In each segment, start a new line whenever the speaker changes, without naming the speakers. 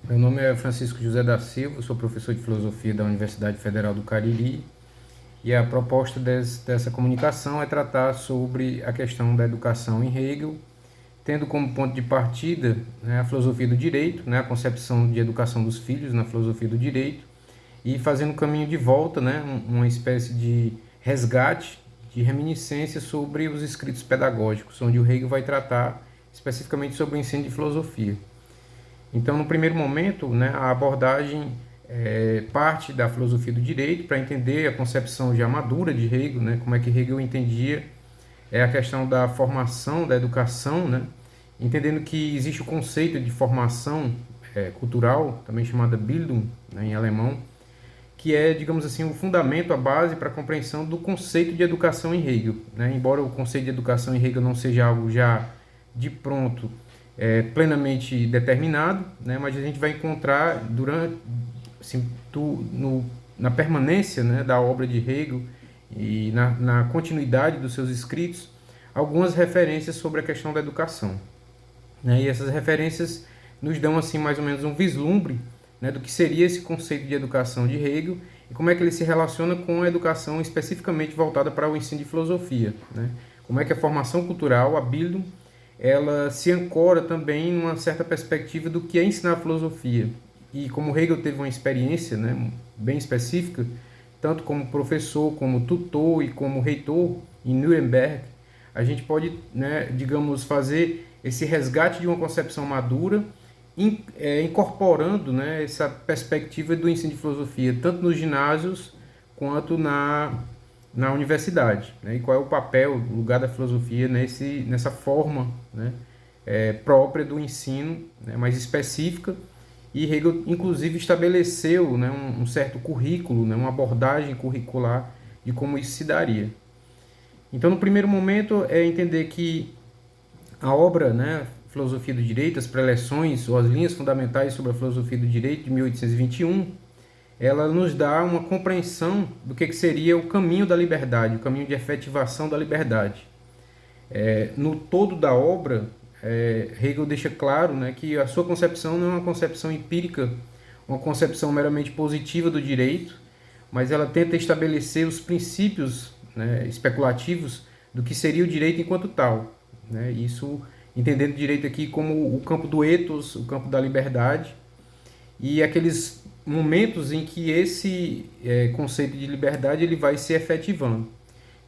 Meu nome é Francisco José da Silva, sou professor de filosofia da Universidade Federal do Cariri e a proposta dessa comunicação é tratar sobre a questão da educação em Hegel, tendo como ponto de partida, né, a filosofia do direito, né, a concepção de educação dos filhos na filosofia do direito, e fazendo um caminho de volta, né, uma espécie de resgate, de reminiscência sobre os escritos pedagógicos, onde o Hegel vai tratar especificamente sobre o ensino de filosofia. Então, no primeiro momento, né, a abordagem parte da filosofia do direito para entender a concepção já madura de Hegel, né, como é que Hegel entendia a questão da formação, da educação, né, entendendo que existe o conceito de formação cultural, também chamada Bildung, né, em alemão, que é, digamos assim, o fundamento, a base para a compreensão do conceito de educação em Hegel, né? Embora o conceito de educação em Hegel não seja algo já de pronto plenamente determinado, né? Mas a gente vai encontrar durante assim, na permanência, né, da obra de Hegel e na continuidade dos seus escritos algumas referências sobre a questão da educação, né? E essas referências nos dão assim mais ou menos um vislumbre, né, do que seria esse conceito de educação de Hegel e como é que ele se relaciona com a educação especificamente voltada para o ensino de filosofia, né? Como é que a formação cultural, a Bildung, ela se ancora também numa certa perspectiva do que é ensinar filosofia. E como Hegel teve uma experiência, né, bem específica, tanto como professor, como tutor e como reitor em Nuremberg, a gente pode, né, digamos, fazer esse resgate de uma concepção madura, incorporando, né, essa perspectiva do ensino de filosofia, tanto nos ginásios quanto na universidade, né? E qual é o papel, o lugar da filosofia nessa forma, né, própria do ensino, né, mais específica. E Hegel, inclusive, estabeleceu, né, um certo currículo, né, uma abordagem curricular de como isso se daria. Então, no primeiro momento, é entender que a obra, né, Filosofia do Direito, as preleções ou as linhas fundamentais sobre a filosofia do direito de 1821, ela nos dá uma compreensão do que seria o caminho da liberdade, o caminho de efetivação da liberdade. No todo da obra, Hegel deixa claro, né, que a sua concepção não é uma concepção empírica, uma concepção meramente positiva do direito, mas ela tenta estabelecer os princípios, né, especulativos do que seria o direito enquanto tal, né? Isso entendendo o direito aqui como o campo do ethos, o campo da liberdade, e aqueles momentos em que esse conceito de liberdade ele vai se efetivando.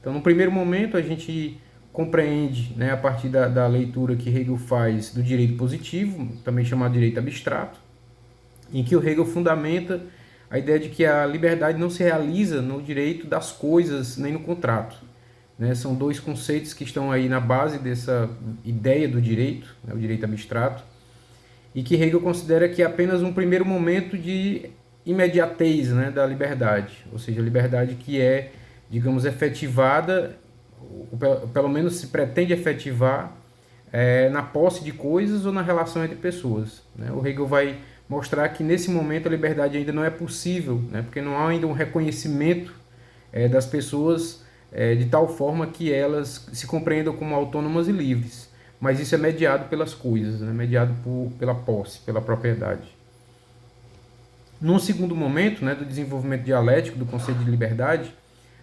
Então, no primeiro momento, a gente compreende, né, a partir da leitura que Hegel faz do direito positivo, também chamado direito abstrato, em que o Hegel fundamenta a ideia de que a liberdade não se realiza no direito das coisas nem no contrato, né? São dois conceitos que estão aí na base dessa ideia do direito, né, o direito abstrato, e que Hegel considera que é apenas um primeiro momento de imediatez, né, da liberdade, ou seja, a liberdade que é, digamos, efetivada, ou pelo menos se pretende efetivar na posse de coisas ou na relação entre pessoas, né? O Hegel vai mostrar que nesse momento a liberdade ainda não é possível, né, porque não há ainda um reconhecimento das pessoas de tal forma que elas se compreendam como autônomas e livres. Mas isso é mediado pelas coisas, né? Mediado pela posse, pela propriedade. Num segundo momento, né, do desenvolvimento dialético do conceito de liberdade,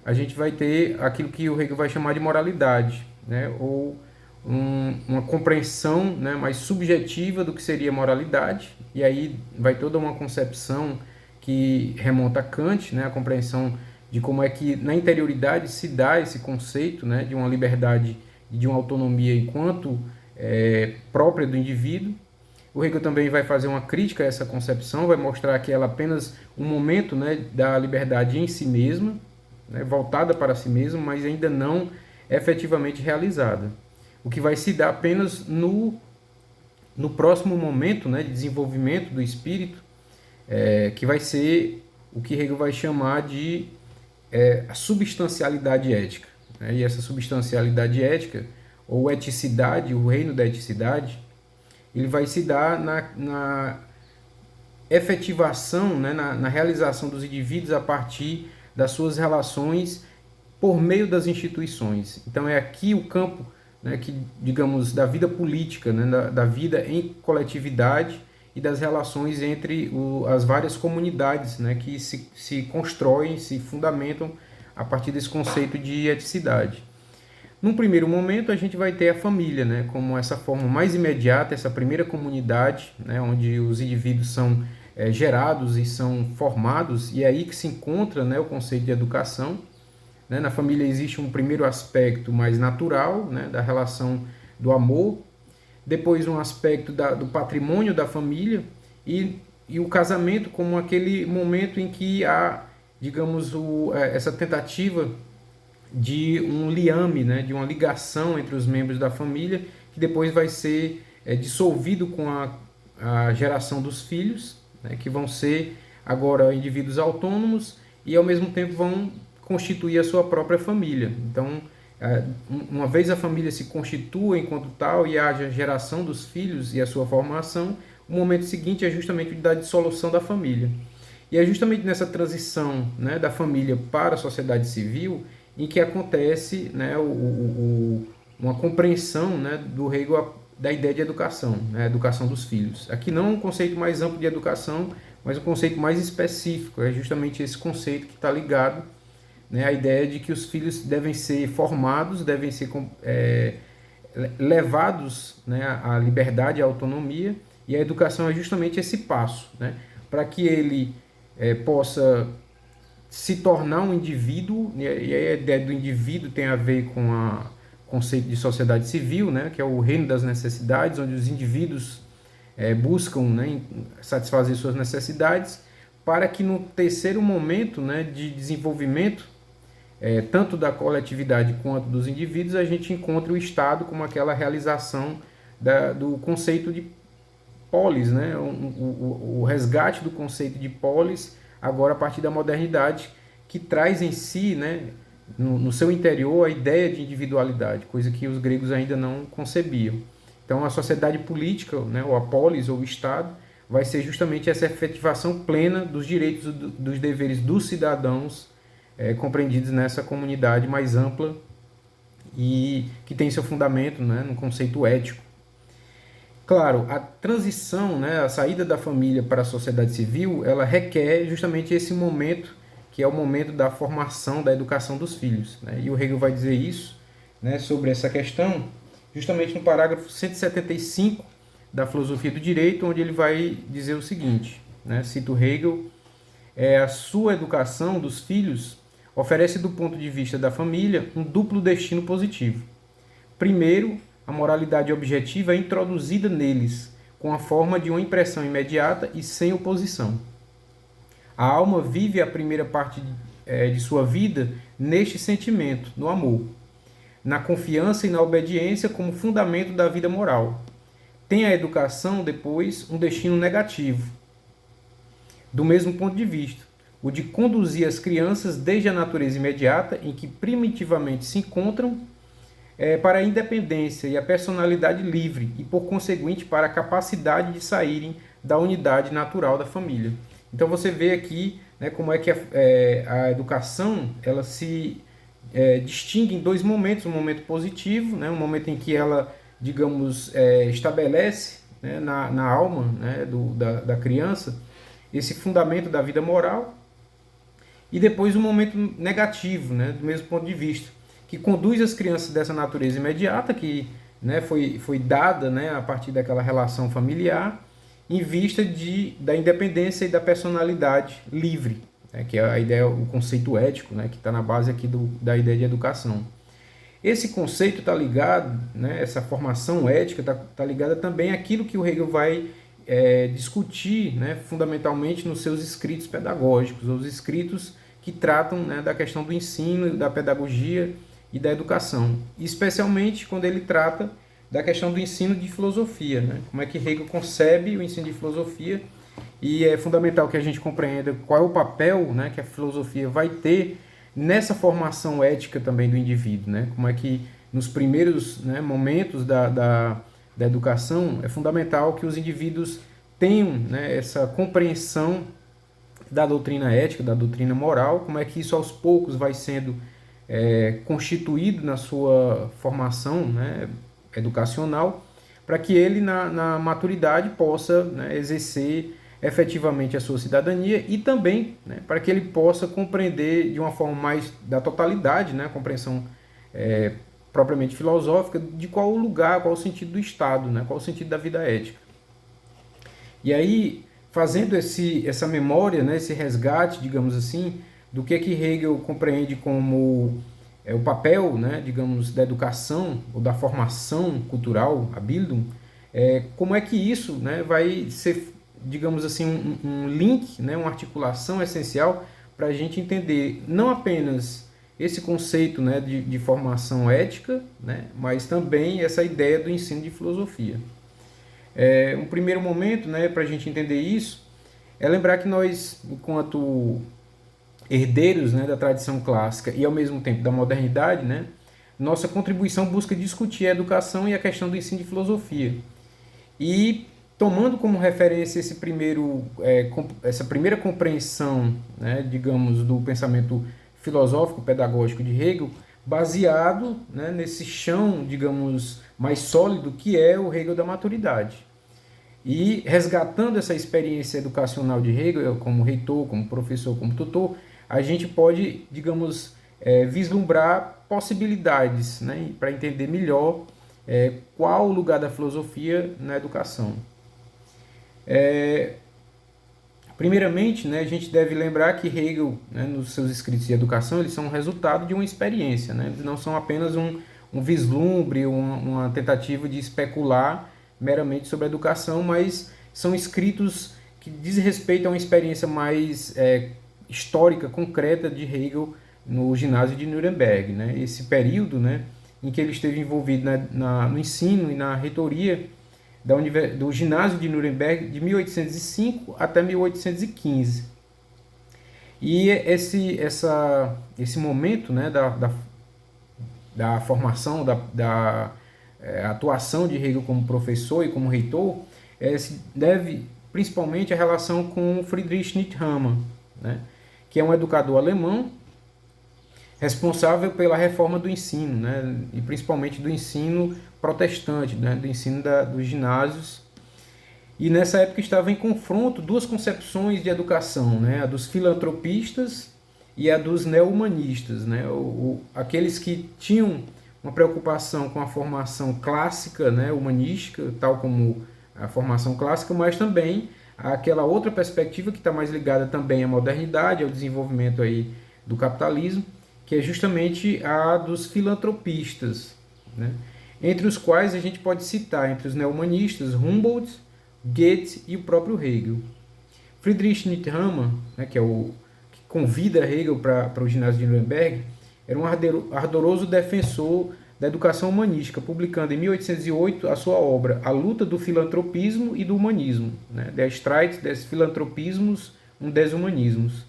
a gente vai ter aquilo que o Hegel vai chamar de moralidade, né, ou uma compreensão, né, mais subjetiva do que seria moralidade, e aí vai toda uma concepção que remonta a Kant, né, a compreensão de como é que na interioridade se dá esse conceito, né, de uma liberdade e de uma autonomia enquanto própria do indivíduo. O Hegel também vai fazer uma crítica a essa concepção, vai mostrar que ela é apenas um momento, né, da liberdade em si mesma, né, voltada para si mesma, mas ainda não efetivamente realizada. O que vai se dar apenas no próximo momento, né, de desenvolvimento do espírito, que vai ser o que Hegel vai chamar de a substancialidade ética, né? E essa substancialidade ética, ou eticidade, o reino da eticidade, ele vai se dar na efetivação, né, na realização dos indivíduos a partir das suas relações por meio das instituições. Então é aqui o campo né, que, digamos, da vida política, né, da vida em coletividade e das relações entre as várias comunidades, né, que se constroem, se fundamentam a partir desse conceito de eticidade. Num primeiro momento, a gente vai ter a família, né, como essa forma mais imediata, essa primeira comunidade, né, onde os indivíduos são gerados e são formados, e é aí que se encontra, né, o conceito de educação. Né? Na família existe um primeiro aspecto mais natural, né, da relação do amor, depois um aspecto do patrimônio da família e o casamento como aquele momento em que há, digamos, essa tentativa de um liame, né, de uma ligação entre os membros da família, que depois vai ser dissolvido com a geração dos filhos, né, que vão ser agora indivíduos autônomos e ao mesmo tempo vão constituir a sua própria família. Então, uma vez a família se constitua enquanto tal e haja a geração dos filhos e a sua formação, o momento seguinte é justamente o da dissolução da família. E é justamente nessa transição, né, da família para a sociedade civil em que acontece, né, uma compreensão, né, do Hegel da ideia de educação, né, a educação dos filhos. Aqui não um conceito mais amplo de educação, mas um conceito mais específico. É justamente esse conceito que está ligado, né, à ideia de que os filhos devem ser formados, devem ser levados, né, à liberdade e à autonomia, e a educação é justamente esse passo, né, para que ele possa se tornar um indivíduo, e a ideia do indivíduo tem a ver com o conceito de sociedade civil, né, que é o reino das necessidades, onde os indivíduos buscam, né, satisfazer suas necessidades, para que no terceiro momento, né, de desenvolvimento, tanto da coletividade quanto dos indivíduos, a gente encontre o Estado como aquela realização do conceito de polis, né, o resgate do conceito de polis, agora a partir da modernidade, que traz em si, né, no seu interior, a ideia de individualidade, coisa que os gregos ainda não concebiam. Então, a sociedade política, né, ou a polis, ou o Estado, vai ser justamente essa efetivação plena dos direitos e dos deveres dos cidadãos compreendidos nessa comunidade mais ampla e que tem seu fundamento, né, no conceito ético. Claro, a transição, né, a saída da família para a sociedade civil, ela requer justamente esse momento, que é o momento da formação, da educação dos filhos. Né? E o Hegel vai dizer isso, né, sobre essa questão, justamente no parágrafo 175 da Filosofia do Direito, onde ele vai dizer o seguinte, né, cito Hegel, a sua educação dos filhos oferece do ponto de vista da família um duplo destino positivo. Primeiro, a moralidade objetiva é introduzida neles, com a forma de uma impressão imediata e sem oposição. A alma vive a primeira parte de sua vida neste sentimento, no amor, na confiança e na obediência como fundamento da vida moral. Tem a educação, depois, um destino negativo, do mesmo ponto de vista, o de conduzir as crianças desde a natureza imediata em que primitivamente se encontram para a independência e a personalidade livre e, por conseguinte, para a capacidade de saírem da unidade natural da família. Então você vê aqui, né, como é que a educação ela se distingue em dois momentos, um momento positivo, né, um momento em que ela, digamos, estabelece, né, na alma, né, da criança esse fundamento da vida moral, e depois um momento negativo, né, do mesmo ponto de vista, que conduz as crianças dessa natureza imediata, que, né, foi dada, né, a partir daquela relação familiar, em vista da independência e da personalidade livre, né, que é a ideia, o conceito ético, né, que está na base aqui da ideia de educação. Esse conceito está ligado, né, essa formação ética está ligada também àquilo que o Hegel vai discutir, né, fundamentalmente nos seus escritos pedagógicos, os escritos que tratam, né, da questão do ensino, da pedagogia e da educação, especialmente quando ele trata da questão do ensino de filosofia, né? Como é que Hegel concebe o ensino de filosofia, e é fundamental que a gente compreenda qual é o papel, né, que a filosofia vai ter nessa formação ética também do indivíduo, né? Como é que nos primeiros, né, momentos da educação é fundamental que os indivíduos tenham, né, essa compreensão da doutrina ética, da doutrina moral, como é que isso aos poucos vai sendo constituído na sua formação, né, educacional, para que ele, na maturidade, possa, né, exercer efetivamente a sua cidadania e também, né, para que ele possa compreender de uma forma mais da totalidade, né, a compreensão propriamente filosófica, de qual o lugar, qual o sentido do Estado, né, qual o sentido da vida ética. E aí, fazendo essa memória, né, esse resgate, digamos assim, do que Hegel compreende como o papel, né, digamos, da educação ou da formação cultural, a Bildung, como é que isso, né, vai ser, digamos assim, um link, né, uma articulação essencial para a gente entender não apenas esse conceito, né, de formação ética, né, mas também essa ideia do ensino de filosofia. Um primeiro momento, né, para a gente entender isso é lembrar que nós, enquanto herdeiros, né, da tradição clássica e ao mesmo tempo da modernidade, né, nossa contribuição busca discutir a educação e a questão do ensino de filosofia. E tomando como referência essa primeira compreensão, né, digamos, do pensamento filosófico pedagógico de Hegel, baseado, né, nesse chão, digamos, mais sólido que é o Hegel da maturidade. E resgatando essa experiência educacional de Hegel, como reitor, como professor, como tutor, a gente pode, digamos, vislumbrar possibilidades, né, para entender melhor qual o lugar da filosofia na educação. Primeiramente, né, a gente deve lembrar que Hegel, né, nos seus escritos de educação, eles são resultado de uma experiência, né? Eles não são apenas um vislumbre, uma tentativa de especular meramente sobre a educação, mas são escritos que dizem respeito a uma experiência mais histórica, concreta de Hegel no ginásio de Nuremberg, né? Esse período, né, em que ele esteve envolvido no ensino e na reitoria do ginásio de Nuremberg de 1805 até 1815. E esse momento, né, da formação, da atuação de Hegel como professor e como reitor, se deve principalmente à relação com Friedrich Nietzsche, né, que é um educador alemão responsável pela reforma do ensino, né, e principalmente do ensino protestante, né, do ensino dos ginásios. E nessa época estava em confronto duas concepções de educação, né, a dos filantropistas e a dos neo-humanistas, né, aqueles que tinham uma preocupação com a formação clássica, né, humanística, tal como a formação clássica, mas também aquela outra perspectiva que está mais ligada também à modernidade, ao desenvolvimento aí do capitalismo, que é justamente a dos filantropistas, né? Entre os quais a gente pode citar, entre os neo-humanistas, Humboldt, Goethe e o próprio Hegel. Friedrich Nietzsche, né, que convida Hegel para o ginásio de Nuremberg, era um ardoroso defensor da educação humanística, publicando em 1808 a sua obra A Luta do Filantropismo e do Humanismo, né, Der Streit des Philanthropismus und des Humanismus.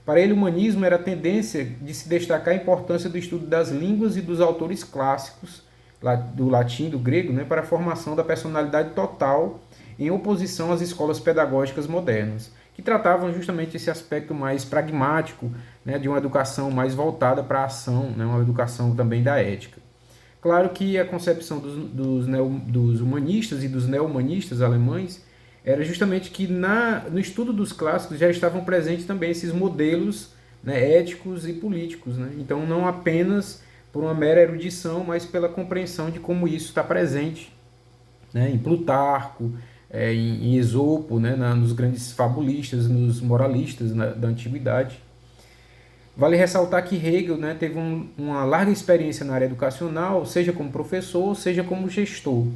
Para ele, o humanismo era a tendência de se destacar a importância do estudo das línguas e dos autores clássicos, do latim, do grego, né, para a formação da personalidade total, em oposição às escolas pedagógicas modernas, que tratavam justamente esse aspecto mais pragmático, né, de uma educação mais voltada para a ação, né, uma educação também da ética. Claro que a concepção dos humanistas e dos neo-humanistas alemães era justamente que no estudo dos clássicos já estavam presentes também esses modelos, né, éticos e políticos, né? Então não apenas por uma mera erudição, mas pela compreensão de como isso está presente, né, em Plutarco, em Esopo, né, nos grandes fabulistas, nos moralistas da antiguidade. Vale ressaltar que Hegel, né, teve uma larga experiência na área educacional, seja como professor, seja como gestor,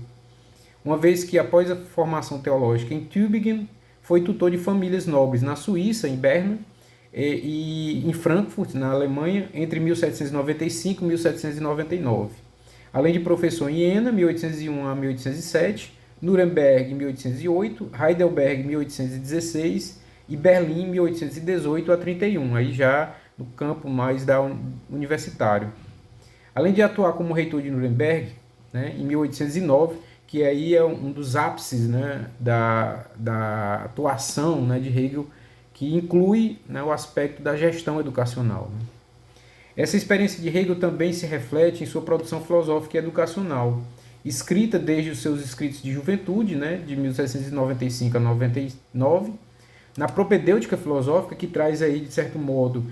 uma vez que após a formação teológica em Tübingen, foi tutor de famílias nobres na Suíça, em Berna, e em Frankfurt, na Alemanha, entre 1795 e 1799. Além de professor em Jena, 1801 a 1807, Nuremberg, 1808, Heidelberg, 1816 e Berlim, 1818 a 31, aí já no campo mais universitário. Além de atuar como reitor de Nuremberg, né, em 1809, que aí é um dos ápices, né, da atuação, né, de Hegel, que inclui, né, o aspecto da gestão educacional, né. Essa experiência de Hegel também se reflete em sua produção filosófica e educacional, escrita desde os seus escritos de juventude, né, de 1795 a 99, na propedêutica filosófica, que traz aí, de certo modo,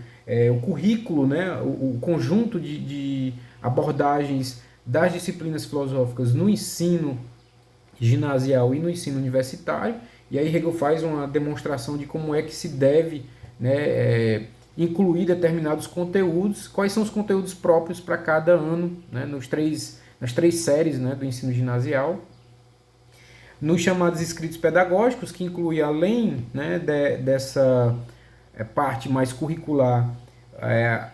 o currículo, né, o conjunto de abordagens das disciplinas filosóficas no ensino ginasial e no ensino universitário, e aí Hegel faz uma demonstração de como é que se deve, né, incluir determinados conteúdos, quais são os conteúdos próprios para cada ano, né, nas três séries, né, do ensino ginasial, nos chamados escritos pedagógicos, que inclui, além, né, dessa parte mais curricular,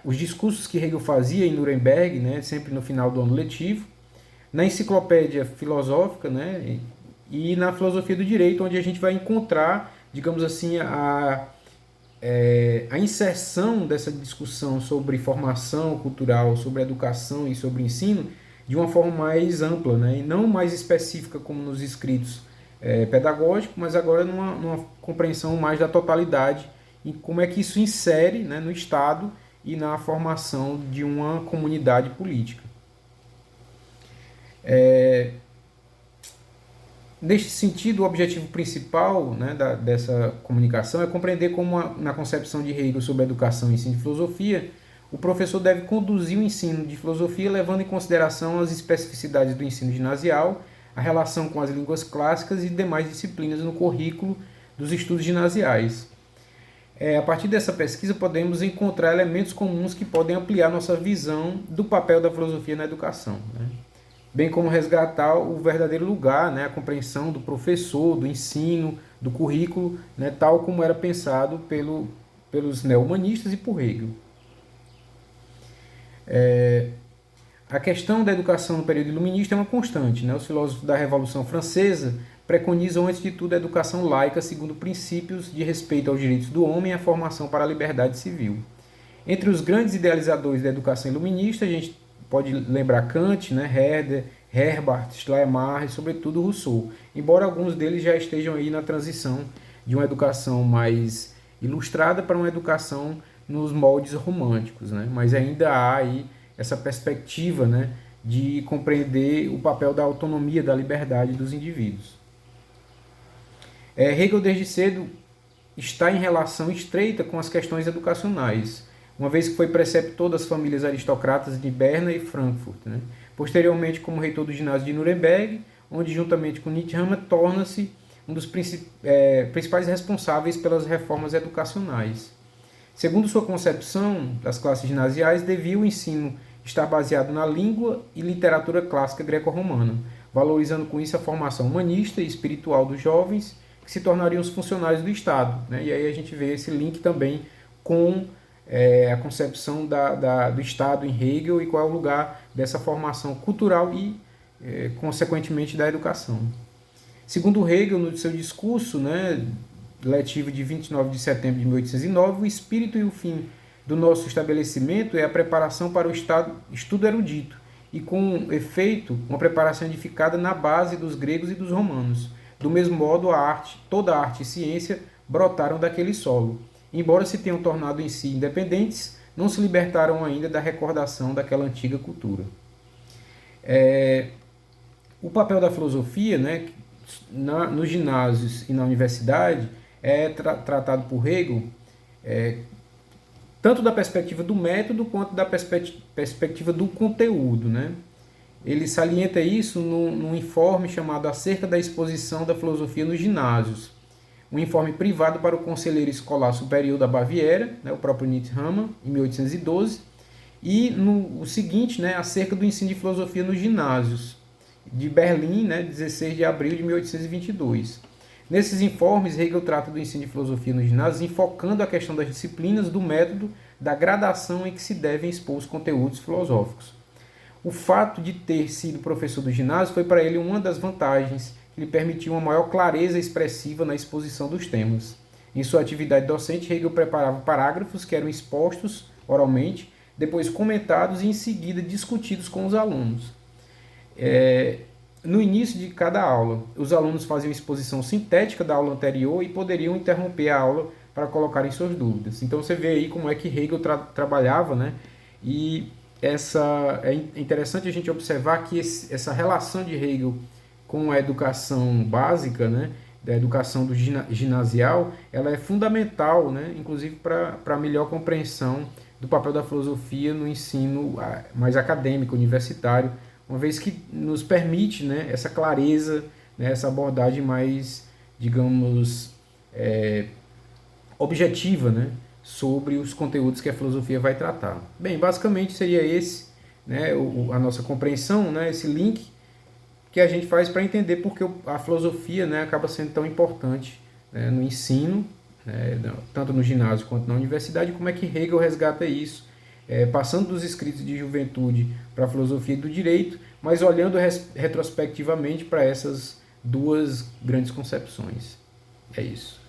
os discursos que Hegel fazia em Nuremberg, né, sempre no final do ano letivo, na enciclopédia filosófica, né, e na filosofia do direito, onde a gente vai encontrar, digamos assim, a inserção dessa discussão sobre formação cultural, sobre educação e sobre ensino de uma forma mais ampla, né, e não mais específica como nos escritos pedagógicos, mas agora numa compreensão mais da totalidade e como é que isso insere, né, no Estado e na formação de uma comunidade política. Neste sentido, o objetivo principal, né, dessa comunicação é compreender como, na concepção de Hegel sobre a educação e ensino de filosofia, o professor deve conduzir o ensino de filosofia levando em consideração as especificidades do ensino ginasial, a relação com as línguas clássicas e demais disciplinas no currículo dos estudos ginasiais. A partir dessa pesquisa, podemos encontrar elementos comuns que podem ampliar nossa visão do papel da filosofia na educação, né? Bem como resgatar o verdadeiro lugar, né, a compreensão do professor, do ensino, do currículo, né, tal como era pensado pelos neo-humanistas e por Hegel. A questão da educação no período iluminista é uma constante, né? Os filósofos da Revolução Francesa preconizam, antes de tudo, a educação laica segundo princípios de respeito aos direitos do homem e a formação para a liberdade civil. Entre os grandes idealizadores da educação iluminista, a gente pode lembrar Kant, né, Herder, Herbart, Schleiermacher e, sobretudo, Rousseau, embora alguns deles já estejam aí na transição de uma educação mais ilustrada para uma educação nos moldes românticos, né? Mas ainda há aí essa perspectiva, né, de compreender o papel da autonomia, da liberdade dos indivíduos. Hegel, desde cedo, está em relação estreita com as questões educacionais, uma vez que foi preceptor das famílias aristocratas de Berna e Frankfurt, né? Posteriormente, como reitor do ginásio de Nuremberg, onde, juntamente com Nietzsche, torna-se um dos principais responsáveis pelas reformas educacionais. Segundo sua concepção das classes ginasiais, devia o ensino estar baseado na língua e literatura clássica greco-romana, valorizando com isso a formação humanista e espiritual dos jovens, que se tornariam os funcionários do Estado, né? E aí a gente vê esse link também com a concepção do Estado em Hegel e qual é o lugar dessa formação cultural e, consequentemente, da educação. Segundo Hegel, no seu discurso, né, letivo de 29 de setembro de 1809, o espírito e o fim do nosso estabelecimento é a preparação para o estudo erudito e, com efeito, uma preparação edificada na base dos gregos e dos romanos. Do mesmo modo, toda a arte e ciência brotaram daquele solo. Embora se tenham tornado em si independentes, não se libertaram ainda da recordação daquela antiga cultura. O papel da filosofia, né, nos ginásios e na universidade é tratado por Hegel tanto da perspectiva do método quanto da perspectiva do conteúdo, né? Ele salienta isso num informe chamado Acerca da Exposição da Filosofia nos Ginásios, um informe privado para o Conselheiro Escolar Superior da Baviera, né, o próprio Nietzsche Hammer, em 1812, e o seguinte, né, acerca do ensino de filosofia nos ginásios, de Berlim, né, 16 de abril de 1822. Nesses informes, Hegel trata do ensino de filosofia nos ginásios, enfocando a questão das disciplinas, do método, da gradação em que se devem expor os conteúdos filosóficos. O fato de ter sido professor do ginásio foi para ele uma das vantagens que lhe permitiu uma maior clareza expressiva na exposição dos temas. Em sua atividade docente, Hegel preparava parágrafos que eram expostos oralmente, depois comentados e em seguida discutidos com os alunos. No início de cada aula, os alunos faziam exposição sintética da aula anterior e poderiam interromper a aula para colocarem suas dúvidas. Então você vê aí como é que Hegel trabalhava, né, E é interessante a gente observar que essa relação de Hegel com a educação básica, né, da educação do ginasial, ela é fundamental, né, inclusive para a melhor compreensão do papel da filosofia no ensino mais acadêmico, universitário, uma vez que nos permite, né, essa clareza, né, essa abordagem mais, digamos, objetiva, né, sobre os conteúdos que a filosofia vai tratar. Bem, basicamente seria esse, né, a nossa compreensão, né, esse link que a gente faz para entender porque a filosofia, né, acaba sendo tão importante, né, no ensino, né, tanto no ginásio quanto na universidade, como é que Hegel resgata isso, passando dos escritos de juventude para a filosofia do direito, mas olhando retrospectivamente para essas duas grandes concepções. É isso.